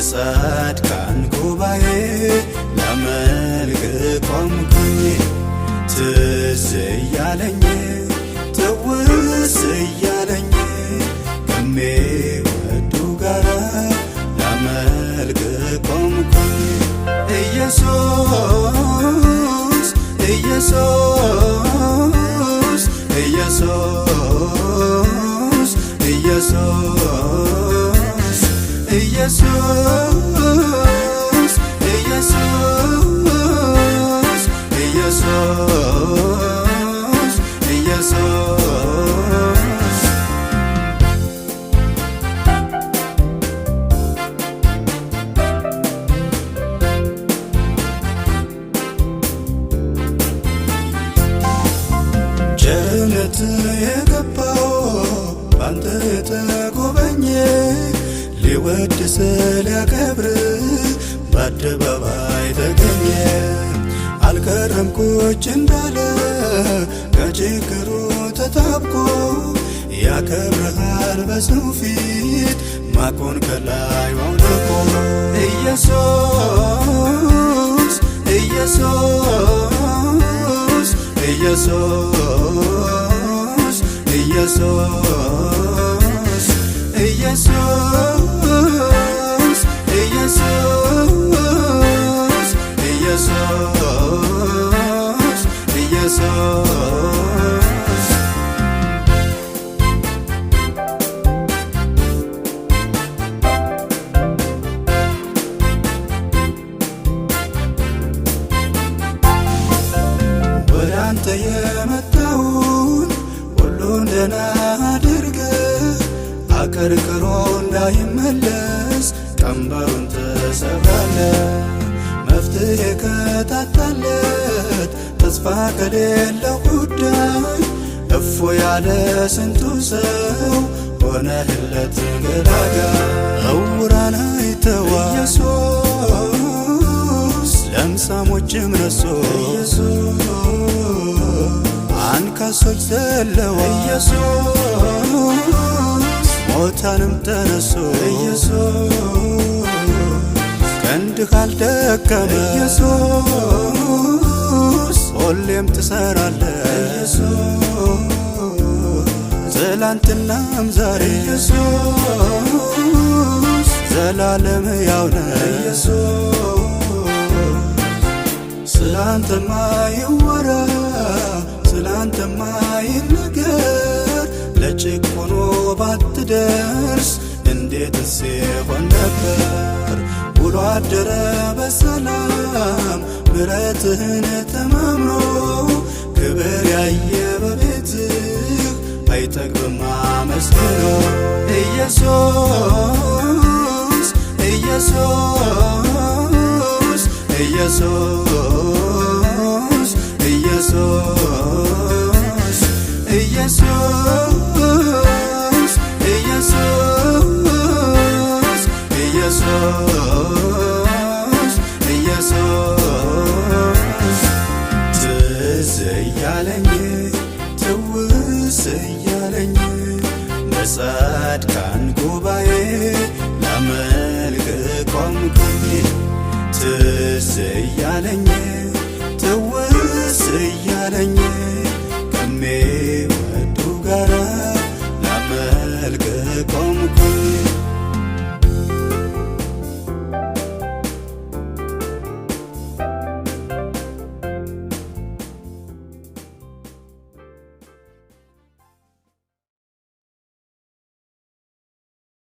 በጻድቃን ጉባኤ ላመልክ ቆምኩኝ። ትዝ እያለኝ ትውስ እያለኝ ከሚወዱ ጋራ ላመልክ ቆምኩኝ። ኢየሱስ ኢየሱስ ኢየሱስ ኢየሱስ ኢየሱስ ኢየሱስ ኢየሱስ ኢየሱስ ጀነት የገባው ባንተ የተጎበኘ ሊወድስ ሊያከብር በአደባባይ ተገኘ። አልቀረም ቁጭ እንዳለ ከችግሩ ተጣብቆ ያከብርሃል በሰው ፊት ማቆን ከላይ አውልቆ። ኢየሱስ ኢየሱስ ኢየሱስ ኢየሱስ ኢየሱስ ኢየሱስ ኢየሱስ ኢየሱስ ወደ አንተ የመጣውን ሁሉን ደህና አድርገህ አቀርቅሮ እንዳይመለስ ቀንበሩን ትሰብራለህ። መፍትሄ ከታጣለት ተስፋ ከሌለው ጉዳይ እፎ ያለ ስንቱ ሰው ሆነህለት ገላጋይ። ዕውራን አይተዋል ኢየሱስ፣ ለምጻሞችም ነሶ ኢየሱስ፣ አንካሶች ዘለዋል ኢየሱስ፣ ሞታንም ተነሱ ኢየሱስ፣ ቀንድህ አልደከመ ኢየሱስ፣ ሁሌም ትሰራለህ ኢየሱስ፣ ትላንትናም ዛሬ ኢየሱስ፣ ዘላለም ሕያው ነህ ኢየሱስ። ስላንተማ ይወራ ስላንተማ ይነገር፣ ለጭቆኖ ባትደርስ እንዴትስ ይሆን ነበር። ውሎ አደረ በሰላም ምሕረትህን ተማምኖ ክብር ያየ በቤትህ አይጠግብም አመስግኖ። ኢየሱስ ኢየሱስ ኢየሱስ ኢየሱስ ኢየሱስ ኢየሱስ ኢየሱስ ኢየሱስ ትዝ እያለኝ ትውስ እያለኝ በጻድቃን ጉባኤ ላመልክ ቆምኩኝ። ትዝ እያለኝ ትውስ እያለኝ